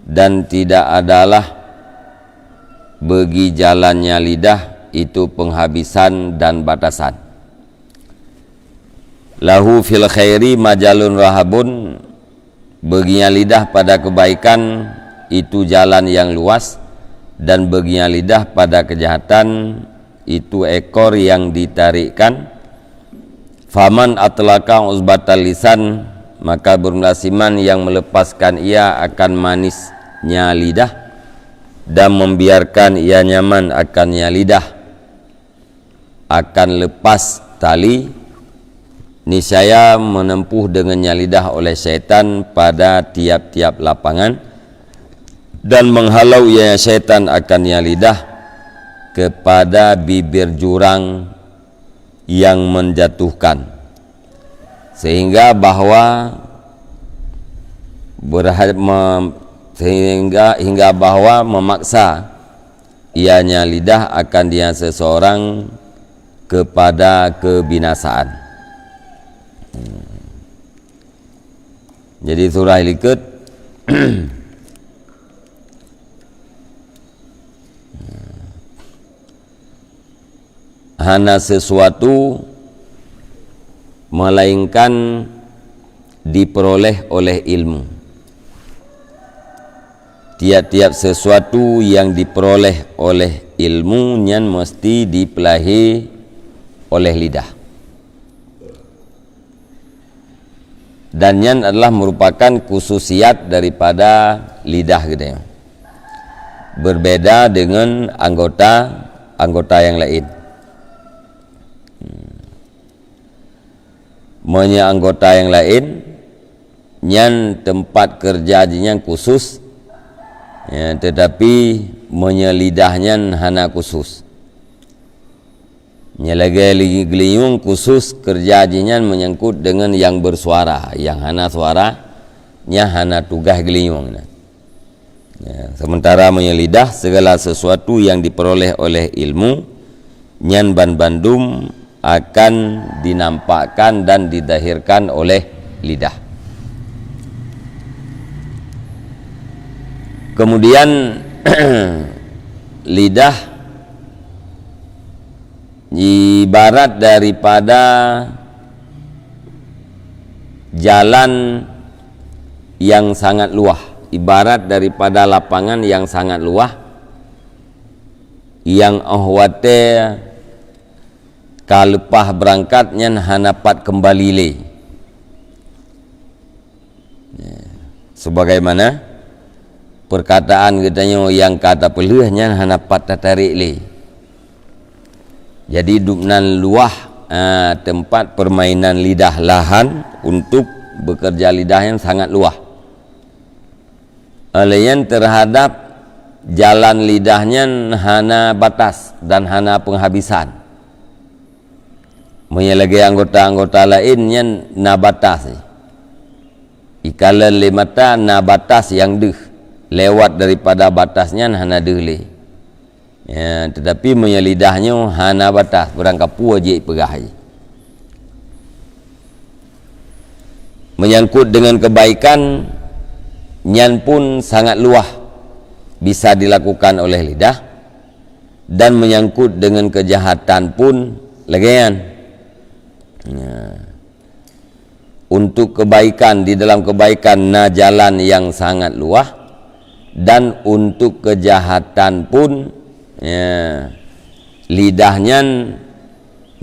dan tidak adalah bagi jalannya lidah itu penghabisan dan batasan. Lahu fil khairi majalun rahabun, baginya lidah pada kebaikan itu jalan yang luas, dan baginya lidah pada kejahatan itu ekor yang ditarikkan. Faman atlaka uzbatal lisan, maka berlasiman yang melepaskan ia akan manisnya lidah dan membiarkan ia nyaman akannya lidah, akan lepas tali, niscaya menempuh dengannya lidah oleh syaitan pada tiap-tiap lapangan, dan menghalau ia syaitan akannya lidah kepada bibir jurang yang menjatuhkan, sehingga bahwa memaksa ianya lidah akan dia seseorang kepada kebinasaan. Jadi surah Al-Iqad hana sesuatu melainkan diperoleh oleh ilmu. Tiap-tiap sesuatu yang diperoleh oleh ilmu nyan mesti dipelahi oleh lidah. Dan nyan adalah merupakan khususiat daripada lidah gitu ya. Berbeda dengan anggota yang lain. Monya anggota yang lain nyan tempat kerja nyan khusus ya, tetapi monya lidahnya hana khusus. Nya lagi geliung khusus kerja nyan menyangkut dengan yang bersuara, yang hana suara nya hana tugas geliung ya, sementara monya lidah segala sesuatu yang diperoleh oleh ilmu nyan bandum akan dinampakkan dan didahirkan oleh lidah. Kemudian lidah ibarat daripada jalan yang sangat luas, ibarat daripada lapangan yang sangat luas yang ahwate kalepah berangkatnya hanapat kembali le. Sebagaimana perkataan katanya yang kata pelihnya hanapat tatarik le. Jadi dupnan luah tempat permainan lidah, lahan untuk bekerja lidah yang sangat luah. Alayan terhadap jalan lidahnya hana batas dan hana penghabisan. Menyelagi anggota-anggota lainnya na batas. Ikalan limata na batas yang deh lewat daripada batasnya hana deh le. Ya, tetapi menyelidahnya hana batas berangkapu aja pegah. Menyangkut dengan kebaikan nyan pun sangat luah bisa dilakukan oleh lidah, dan menyangkut dengan kejahatan pun legean. Ya. Untuk kebaikan, di dalam kebaikan na jalan yang sangat luah, dan untuk kejahatan pun ya, lidahnya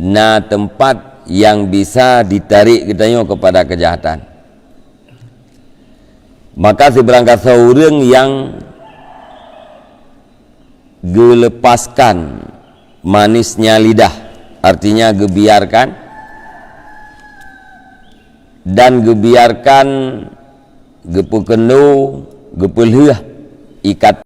na tempat yang bisa ditarik katanya kepada kejahatan. Maka seberangkat seorang yang gelepaskan manisnya lidah, artinya gebiarkan dan gebiarkan gepukenu gepelih ikat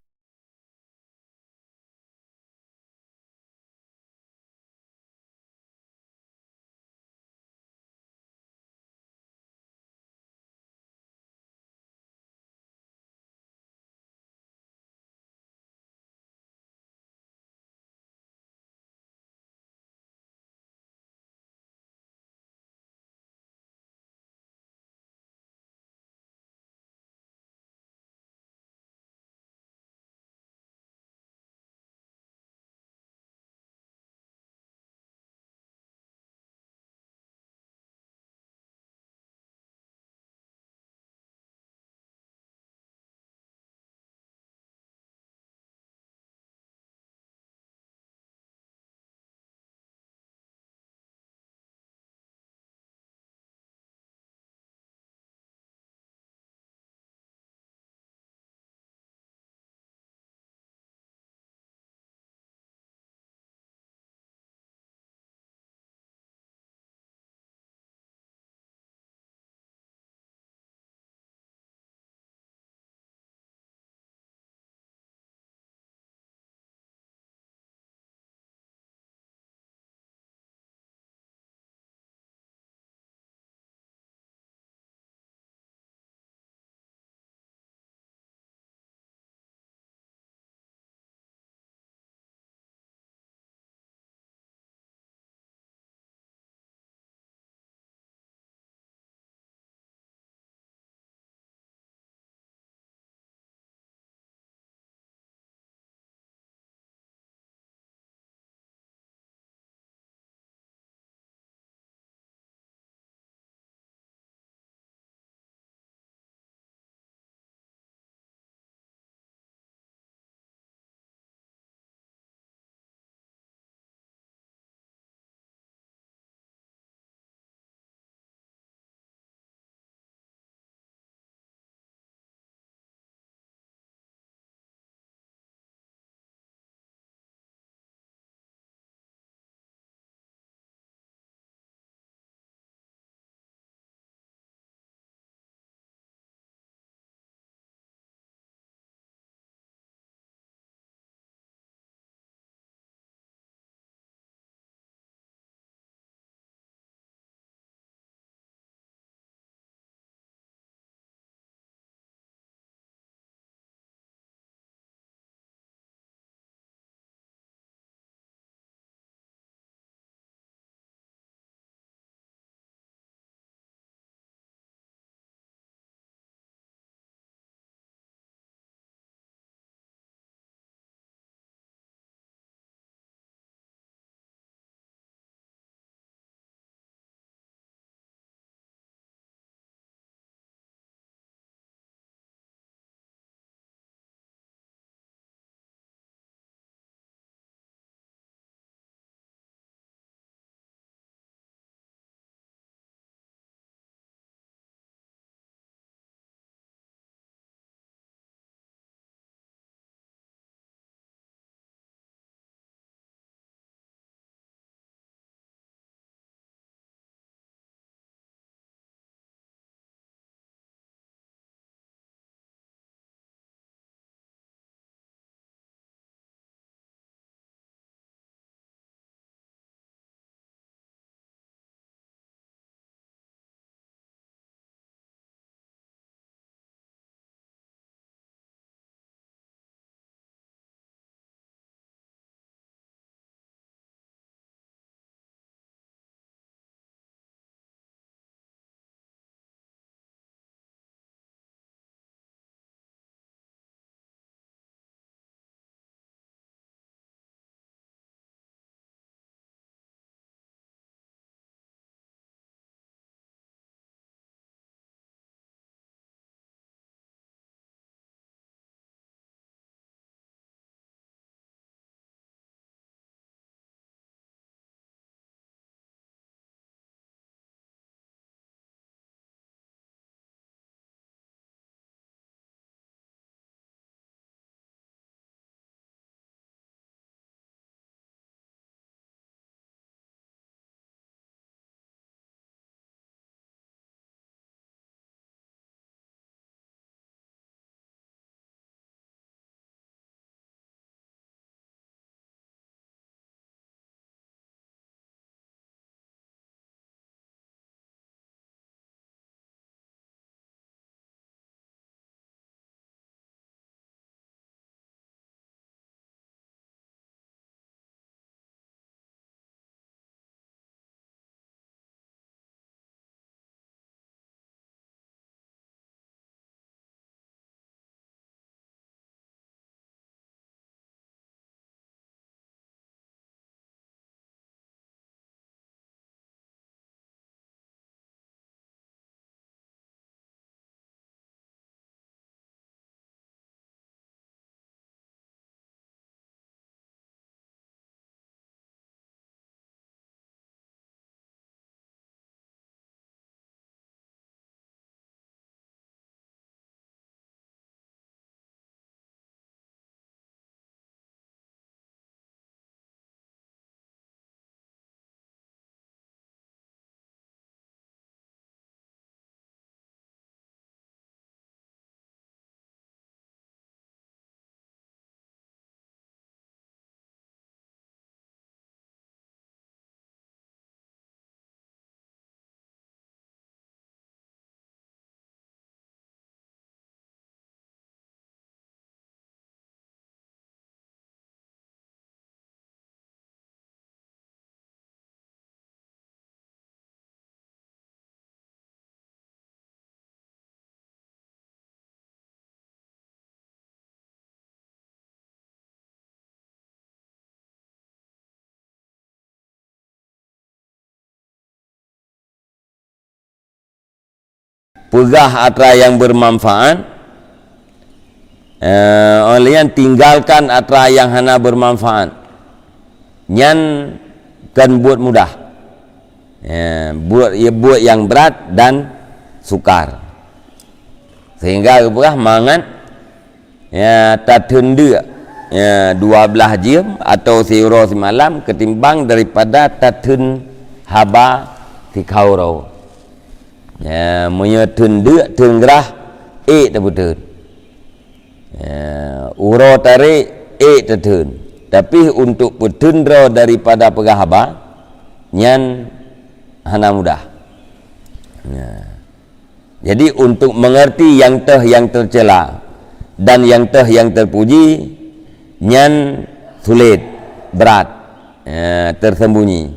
pegah atra yang bermanfaat, olian tinggalkan atra yang hana bermanfaat, nyan kan buat mudah, buat yang berat dan sukar, sehingga pegah mangan tatunda 12 jam atau siro semalam ketimbang daripada tatun haba tikaurau, menyetunda tenggerah terbetul, uro tarik tertun, tapi untuk petundra daripada pegah haba nyan hana mudah. Jadi untuk mengerti yang tercela dan yang terpuji nyan sulit, berat, tersembunyi.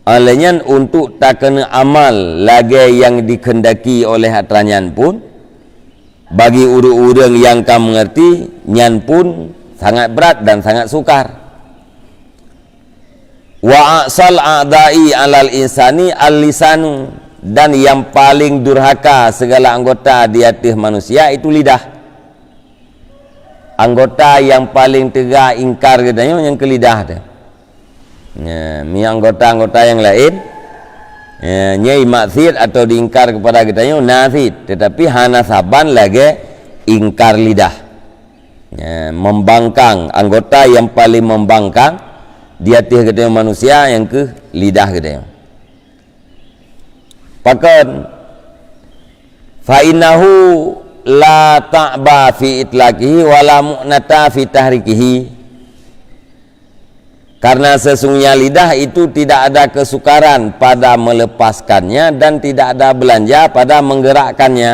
Olehnya untuk tak kena amal lagi yang dikendaki oleh atranyan pun, bagi urang-urang yang kamu mengerti, nyan pun sangat berat dan sangat sukar. Wa asal a'dai alal insani al-lisanu, dan yang paling durhaka segala anggota di atas manusia itu lidah. Anggota yang paling tegak ingkar katanya yang ke lidah tu. Anggota-anggota yang lain nyai maksiat atau diingkar kepada katanya nasid, tetapi hana saban lagi ingkar lidah. Membangkang, anggota yang paling membangkang di atas katanya manusia yang ke lidah katanya. Pakan fa innahu la ta'ba fi itlaqihi wala mu'nata fi tahrikihi, karena sesungguhnya lidah itu tidak ada kesukaran pada melepaskannya dan tidak ada belanja pada menggerakkannya.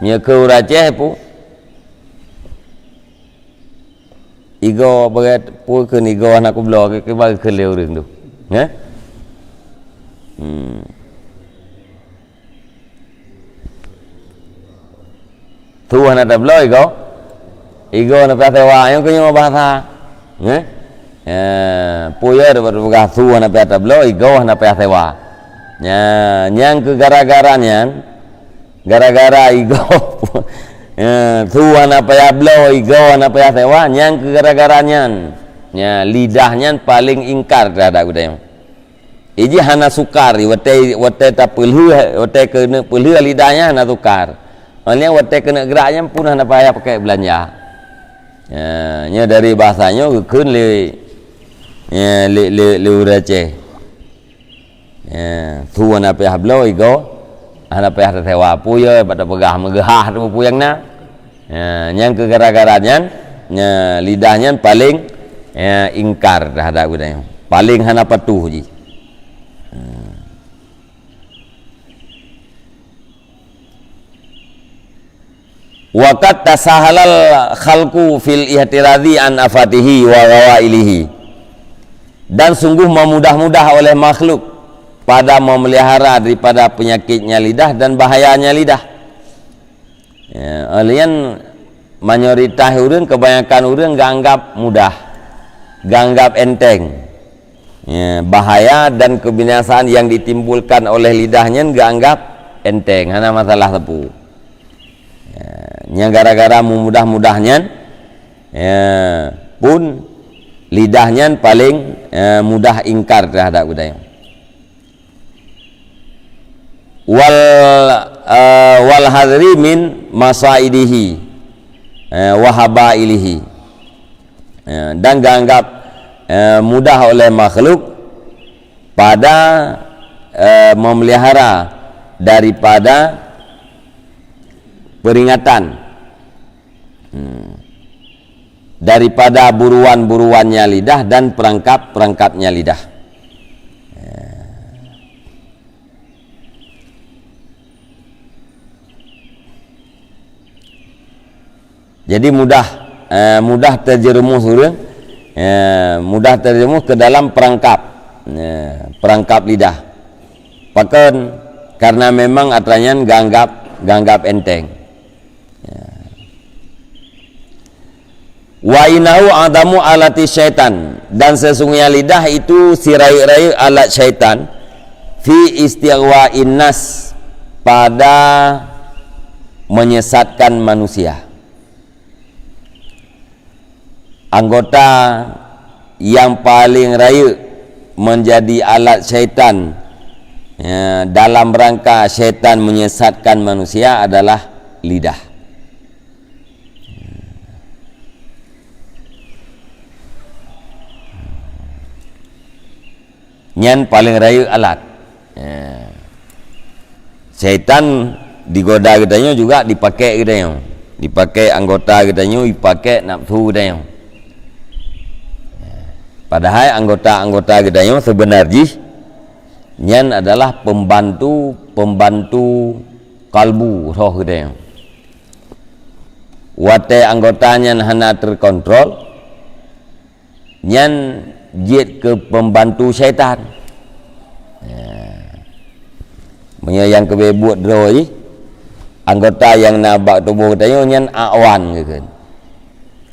Nya ke uraceh pu igo bagat pu ke nigo anak ku blog ke bagi ke leu reung tu, Tuhan ada beloi igo na patewa yang kunyo bahasa puya dapat bergah Tuhan na pata beloi igo na patewa nyang ke gara-gara igo Tuhan na paya beloi igo na patewa nyang ke gara-garanya lidahnya paling ingkar terhadap budaya. Iji hana sukar wate ta pelhu wate kena pelhu lidahnya hana sukar. Oleh wate kena geraknya pun hana payah pakai belanja. Nya dari bahasanya keun le urace. Tuan apa hablo igo hana payah tewa puya pada pegah megah tu puyang na. Yang ke gara-garanya lidahnya paling ingkar terhadap budaya. Paling hana patuh ji. Waqat tasahalal khalqu fil ihtiradhi an afatihi wa rawailihi, dan sungguh memudah-mudah oleh makhluk pada memelihara daripada penyakitnya lidah dan bahayanya lidah. Alian mayoritas urang, kebanyakan urang ganggap mudah, ganggap enteng. Bahaya dan kebinasaan yang ditimbulkan oleh lidahnya ganggap enteng, hanya masalah tepu. Yang gara-gara mudah-mudahnya pun lidahnya paling mudah ingkar terhadap budaya. Wal hadri min masaidihi wa habailihi, dan ganggap mudah oleh makhluk pada memelihara daripada peringatan, daripada buruan-buruannya lidah dan perangkap-perangkapnya lidah. Jadi mudah terjerumus mudah terjerumus ke dalam perangkap lidah. Bahkan karena memang aturannya ganggap enteng. Wa inahu adamu alati syaitan, dan sesungguhnya lidah itu si rayu-rayu alat syaitan fi istighwa'in nas pada menyesatkan manusia. Anggota yang paling raya menjadi alat syaitan dalam rangka syaitan menyesatkan manusia adalah lidah. Nyan paling raya alat. Syaitan digoda katanya juga dipakai katanya. Dipakai anggota katanya, dipakai nafsu katanya. Padahal anggota-anggota katanya sebenarnya nyan adalah pembantu kalbu roh katanya. Wate anggotanya hana terkontrol, nyan jid ke pembantu syaitan. Yang kebebuat droi anggota yang nabak tubuh katanya nyan awan kan,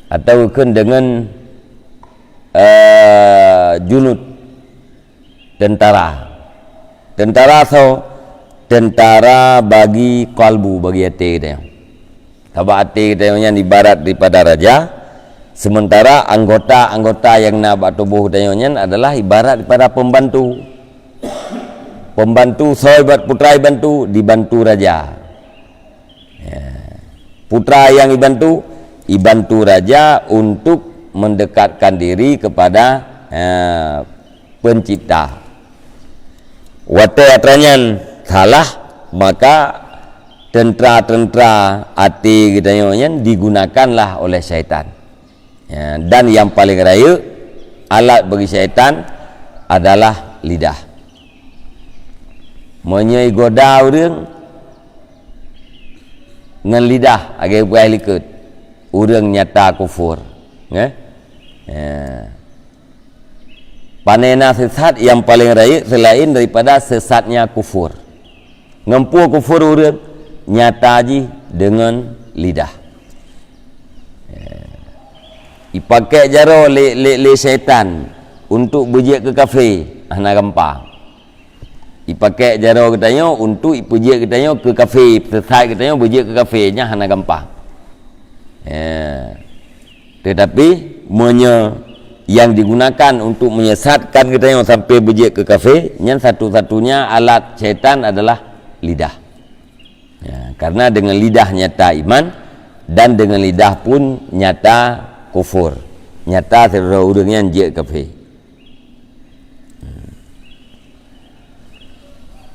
atau kan dengan junud tentara tentara bagi kalbu, bagi hati katanya. Sebab hati katanya ibarat daripada raja, sementara anggota yang nabak tubuh katanya adalah ibarat daripada pembantu sahabat putra dibantu raja. Putra yang dibantu raja untuk mendekatkan diri kepada pencipta. Wate atranyan salah, maka tentera hati katanya digunakanlah oleh syaitan. Dan yang paling raya alat bagi syaitan adalah lidah. Menyai goda orang dengan lidah agai buai likut orang nyata kufur. Panena sesat yang paling raya selain daripada sesatnya kufur. Ngempu kufur orang nyata ji dengan lidah. Dipakai jaro le syaitan untuk bejek ke kafe, hana gampang. Dipakai jaro katanya untuk bejek katanya ke kafe, sesat katanya bejek ke kafe nya hana gampang. Tetapi yang digunakan untuk menyesatkan katanya sampai bejek ke kafe, yang satu-satunya alat syaitan adalah lidah. Karena dengan lidah nyata iman, dan dengan lidah pun nyata kufur, nyata saudara orangnya jek kafe.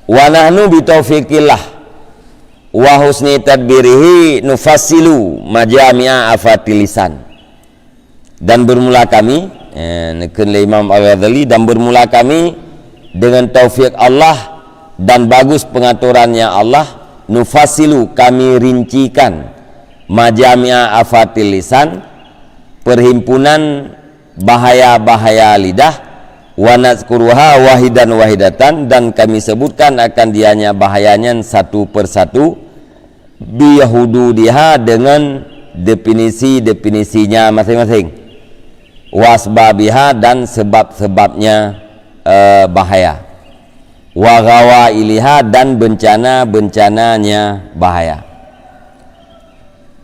Wa nahnu bi taufiqillah wa husni tadbirihi nufassilu majami'a afatil lisan. Dan bermula kami Imam Al-Ghazali, dan bermula kami dengan taufik Allah dan bagus pengaturannya Allah, nufassilu kami rincikan majami'a afatil lisan, perhimpunan bahaya-bahaya lidah, wa nazkuruha wahidatan, dan kami sebutkan akan dianya bahayanya satu persatu, biyahududiha dengan definisi-definisinya masing-masing, wasbabiha dan sebab-sebabnya bahaya, wa ghawailiha dan bencana-bencananya bahaya,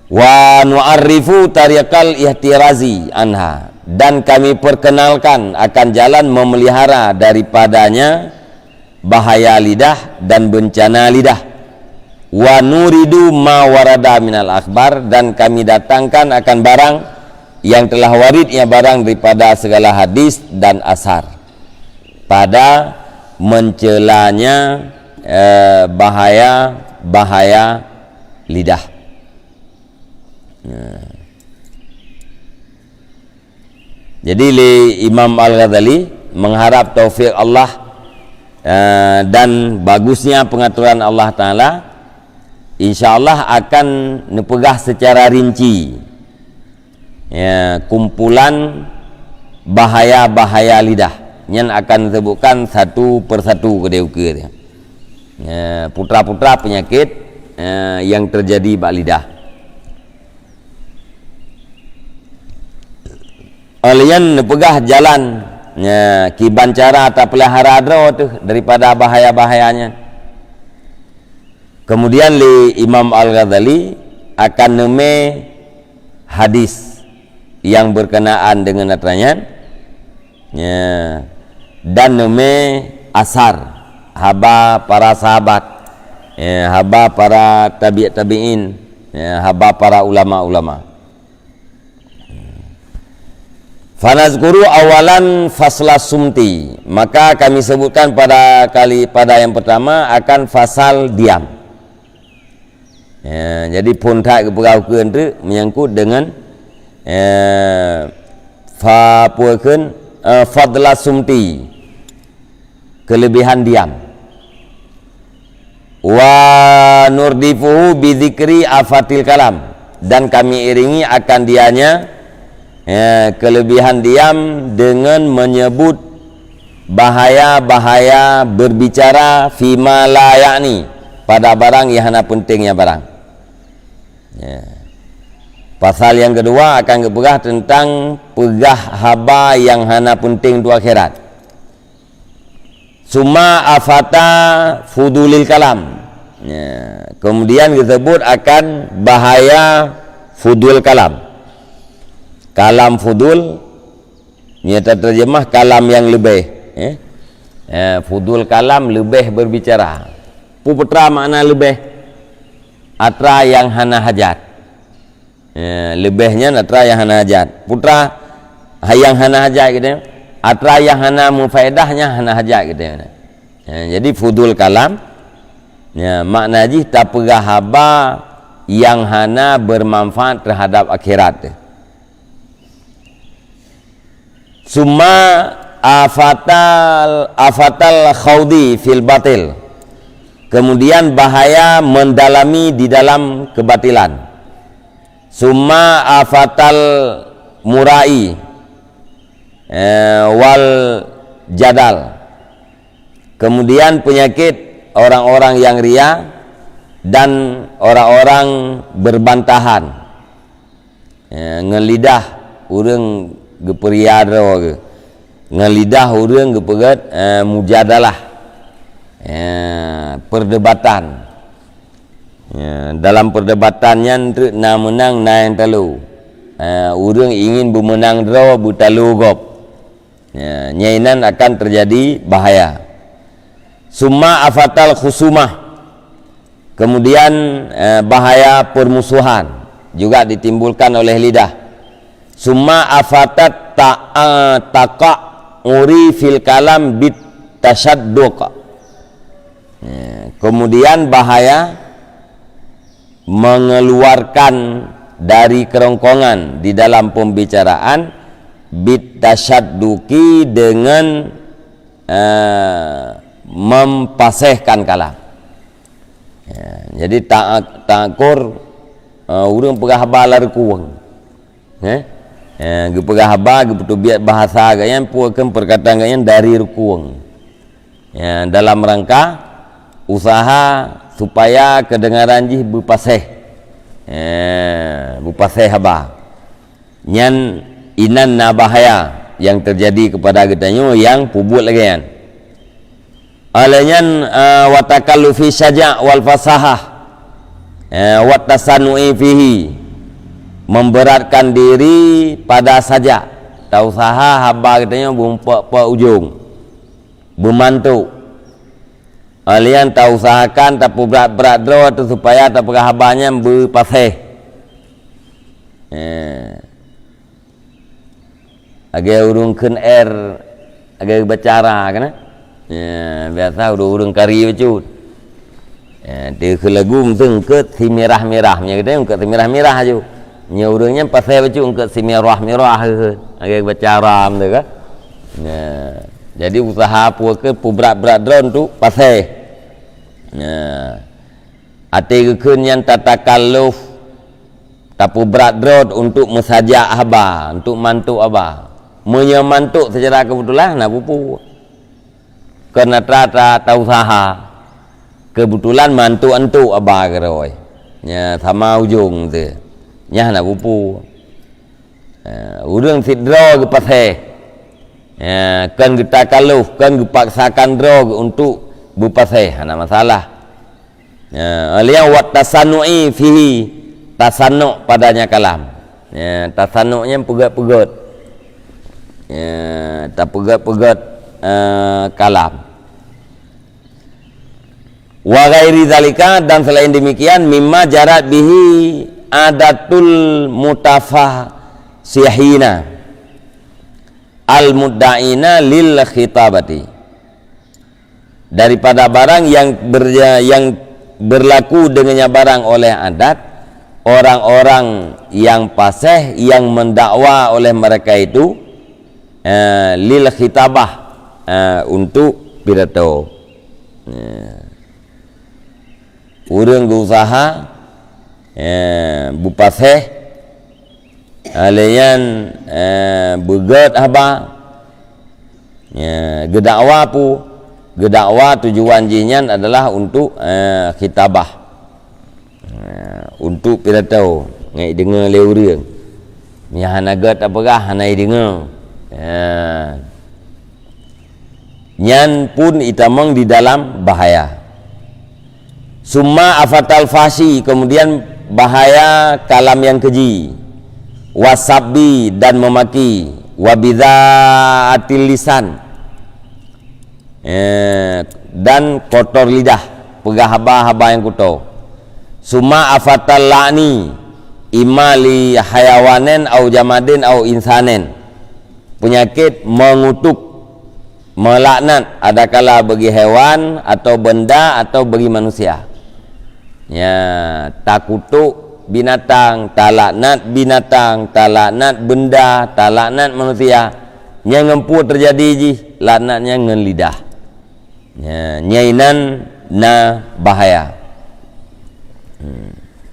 wa nu'arrifu tariqal ihtirazi anha, dan kami perkenalkan akan jalan memelihara daripadanya bahaya lidah dan bencana lidah, wa nuridu ma warada minal akhbar, dan kami datangkan akan barang yang telah waridnya barang daripada segala hadis dan asar pada mencelanya bahaya lidah. Jadi Imam Al-Ghazali mengharap taufik Allah dan bagusnya pengaturan Allah Ta'ala, insyaAllah akan nepegah secara rinci kumpulan bahaya-bahaya lidah yang akan disebutkan satu persatu kedua-kedua putra-putra penyakit yang terjadi bak lidah. Alian nepegah jalan kiban cara atau pelihara dro tu daripada bahaya-bahayanya. Kemudian li Imam Al-Ghazali akan neme hadis yang berkenaan dengan atrayan, ya, dan neme asar haba para sahabat, ya, haba para tabi'in, ya, haba para ulama-ulama. Fanazkuru awalan fasla sumti, maka kami sebutkan pada yang pertama akan fasal diam. Ya, jadi puntak keperaukan itu menyangkut dengan fadla sumti, kelebihan diam. Wa nurdifuhu bidzikri afatil kalam, dan kami iringi akan dianya kelebihan diam dengan menyebut bahaya-bahaya berbicara fima la yakni, pada barang yang hana pentingnya barang. Ya. Pasal yang kedua akan kepegah tentang pegah haba yang hana penting tu akhirat. Summa afata fudulil kalam. Ya. Kemudian disebut akan bahaya fudul kalam. Kalam fudul, nyata terjemah kalam yang lebih. Fudul kalam, lebih berbicara. Putra makna lebih. Atra yang hana hajat. Lebihnya atra yang hana hajat. Putra yang hana hajat gitu. Atra yang hana mufaedahnya hana hajat gitu. Jadi fudul kalam, ya, makna ji tapegah haba yang hana bermanfaat terhadap akhirat. Summa afatal khawdi fil batil, kemudian bahaya mendalami di dalam kebatilan. Summa afatal murai wal jadal, kemudian penyakit orang-orang yang ria dan orang-orang berbantahan, ngelidah urang geperiadro ke, ngelidah urang gepegat mujadalah, perdebatan. Dalam perdebatannya na menang na yang talu, urang ingin bermenang draw butalu gop, nyainan akan terjadi bahaya. Summa afatal khusumah, kemudian bahaya permusuhan juga ditimbulkan oleh lidah. Summa afatat taqa uri fil kalam bit tasyadduq, kemudian bahaya mengeluarkan dari kerongkongan di dalam pembicaraan bit tasyadduqi, dengan mempasehkan kalam. Jadi takur urang pegah balar kuang, gepegah haba geputubiat bahasa gayan puakan perkataan gayan dari rukuang, dalam rangka usaha supaya kedengaran jih bupaseh, bupaseh haba nyan inan na bahaya yang terjadi kepada getanyo yang pubut lagi yan. Alanyan watakallu fi syaja' wal fasahah wa tasannu'i fihi, memberatkan diri pada saja, tak usaha haba katanya bumpak ujung bermantu. Alian tak usahakan tak berat-berat draw tu supaya tak pegah habanya berpaseh. Agak urungkan air, agak bercara kan? Biasa urung kari becut. Dia kelagum tengket si merah-merahnya kita ungkat si merah-merah aja. Nya urangnya pasai baca ungkat si merah-merah agak bercara tu kan. Jadi usaha puaka berat-berat drone tu pasai. Ati keun yang tatakalluf tapu berat drone untuk mesajak haba, untuk mantuk haba. Menyemantuk secara kebetulan nak pupu. Kerana tak usaha. Kebetulan mantuk antuk haba keroi. Nya sama ujung tu. Nya nak pupu. Urang fit draw ke pasai. Kan kita kaluf, kan dipaksakan draw untuk berpasai, ada masalah. Liang wat tasannu'i fihi, tasannu' padanya kalam. Tasannu'nya pegat-pegat, tak pegat-pegat kalam. Wa ghairi zalika, dan selain demikian, mimma jarat bihi adatul mutafasihina al mudda'ina lil khitabati, daripada barang yang berlaku dengannya barang oleh adat orang-orang yang fasih yang mendakwa oleh mereka itu lil khitabah, untuk pidato. Urang berusaha bupasih alian begat haba gedakwa pu, gedakwa tujuan jinyan adalah untuk khitabah, untuk pidato ngai dengar le urang nya hanagat apakah hanai dengar. Nyan pun itamang di dalam bahaya. Summa afatal fashi, kemudian bahaya kalam yang keji, wasabi dan memaki, wabidhaatil lisan, dan kotor lidah, pegah haba-haba yang kotor. Summa afatal la'ni, imali hayawanen au jamadin au insanen, penyakit mengutuk, melaknat adakala bagi hewan atau benda atau bagi manusia. Tak kutuk binatang, tak laknat binatang, tak laknat benda, tak laknat manusia. Yang ngempu terjadi ji laknatnya ngen lidah. Nyainan na bahaya.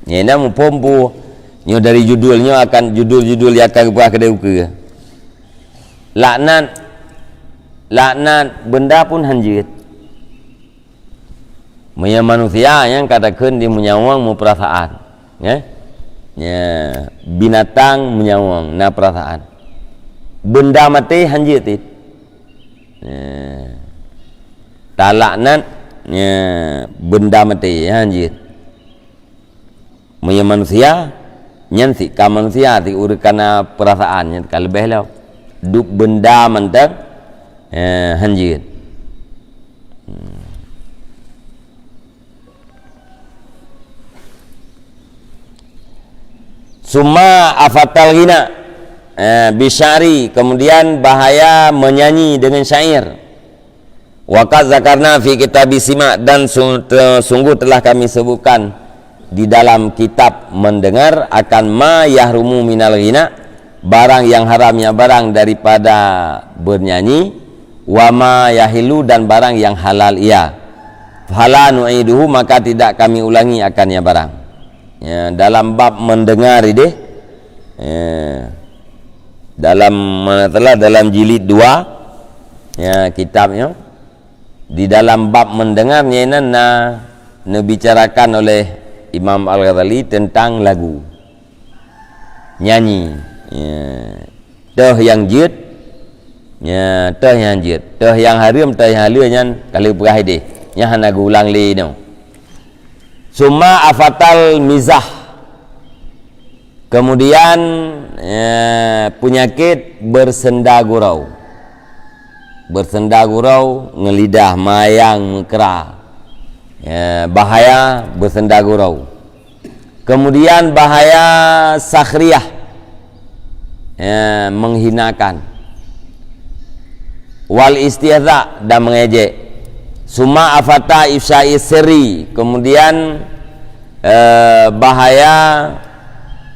Nyainan mupompu nyo dari judulnya akan judul-judul yang akan berapa kedai uka. Laknat benda pun hanjit. Maya manusia yang katakan dia menyawang mu perasaan, binatang menyawang na perasaan. Benda mati hanjit it. Tak laknat benda mati hanjit. Maya manusia nyan si ka manusia ti urukana perasaan nyan ka lebih lah. Duk benda mentang hanjit. Summa afatal ghina bisyari, kemudian bahaya menyanyi dengan syair. Waqad zakarna fi kitab sima, dan sungguh telah kami sebutkan di dalam kitab mendengar akan ma yahrumu minal ghina, barang yang haramnya barang daripada bernyanyi, wa ma yahilu, dan barang yang halal ia. Fala nu'iduhu, maka tidak kami ulangi akannya barang. Dalam bab mendengar ini, dalam jilid 2 kitabnya, di dalam bab mendengarnya ini bicarakan oleh Imam Al-Ghazali tentang lagu nyanyi, teh yang jid, teh yang jid, teh yang haram, teh yang halal nyan kalau berah ide nya hana gulang li no. Summa afatal mizah, kemudian penyakit bersenda gurau, ngelidah, mayang, mekera, bahaya bersenda gurau. Kemudian bahaya sakhriyah, menghinakan, wal istihza, dan mengejek. Summa afata ifsai sirri, kemudian bahaya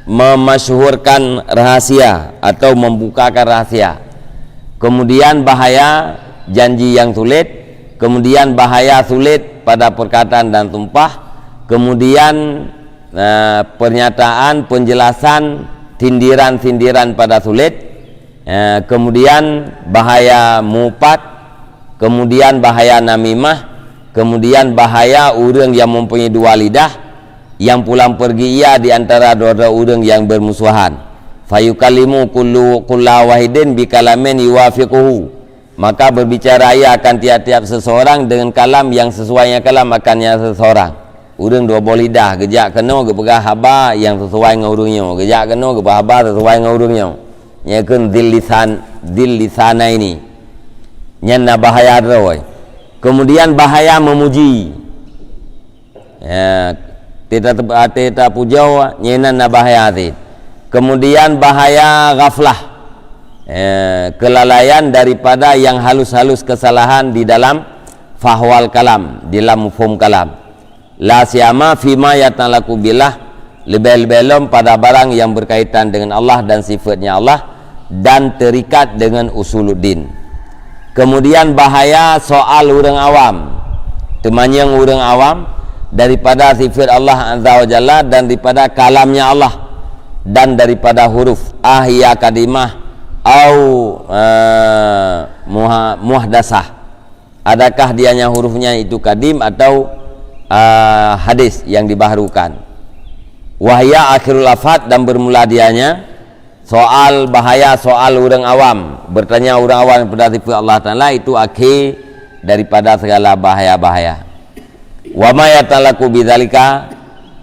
memasyhurkan rahasia atau membukakan rahasia. Kemudian bahaya janji yang sulit, kemudian bahaya sulit pada perkataan dan sumpah, kemudian pernyataan, penjelasan, sindiran-sindiran pada sulit, kemudian bahaya mupat, kemudian bahaya namimah, kemudian bahaya orang yang mempunyai dua lidah, yang pulang pergi ia di antara dua-dua orang yang bermusuhan. Fayukalimu kulla wahidin bikalamin yuwafiquhu, maka berbicara ia akan tiap-tiap seseorang dengan kalam yang sesuainya kalam akannya seseorang. urang dua boh lidah gejak kena ke pegah haba yang sesuai dengan urangnya, gejak kena ke haba sesuai dengan urangnya. Nyakeun dil lisana ini. Nyanna bahaya rawai. Kemudian bahaya memuji. Ya, teta pujau nyenna bahaya hati. Kemudian bahaya ghaflah. Kelalaian daripada yang halus-halus kesalahan di dalam fahwal kalam, di dalam mufhum kalam. La siyama fima yatalaku billah, lebel-belum pada barang yang berkaitan dengan Allah dan sifatnya Allah dan terikat dengan usuluddin. Kemudian bahaya soal orang awam, temanyang orang awam daripada sifat Allah Azza wa Jalla dan daripada kalamnya Allah dan daripada huruf ahya kadimah au muhdasah. Adakah dianya hurufnya itu kadim atau hadis yang dibaharukan. Wahya akhirul afat, dan bermula dianya soal bahaya soal orang awam, bertanya orang awam kepada sifat Allah Ta'ala, itu akhir daripada segala bahaya-bahaya. Wa ma yatalaku bidzalika,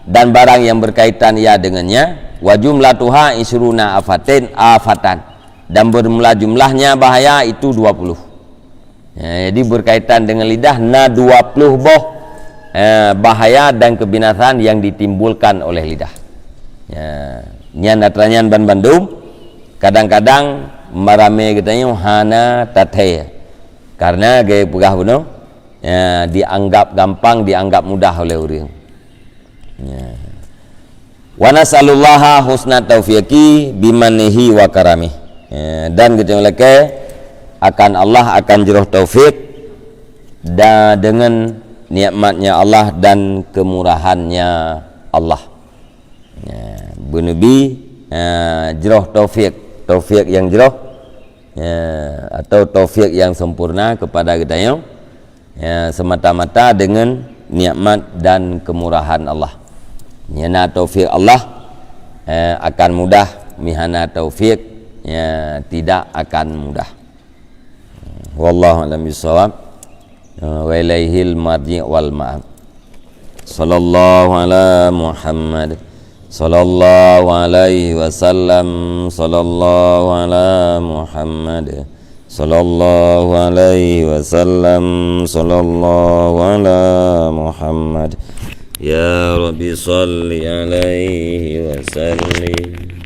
dan barang yang berkaitan ia dengannya. Wa jumlatuha isruna afatan, dan bermula jumlahnya bahaya itu 20. Jadi berkaitan dengan lidah 20 boh bahaya dan kebinasaan yang ditimbulkan oleh lidah. Nyan datranyan ban Bandung kadang-kadang marame katanya hana tathe, karena gaya pegah bunuh dianggap gampang, dianggap mudah oleh orang. Wa nasallallahu husna taufiqi bimanihi wa karamih. Dan kita meleke akan Allah akan jeroh taufik dan dengan nikmatnya Allah dan kemurahannya Allah. Benabi jeroh taufik yang jeroh atau taufik yang sempurna kepada kita semata-mata dengan nikmat dan kemurahan Allah. Nyana taufik Allah akan mudah, mihana taufik tidak akan mudah. Wallahu a'lam bishawab. Wa ilaihil marji' wal ma'ab. Sallallahu ala Muhammad sallallahu alaihi wasallam. Sallallahu ala Muhammad sallallahu alaihi wasallam. Sallallahu ala Muhammad. Ya Rabbi salli alaihi wasallim.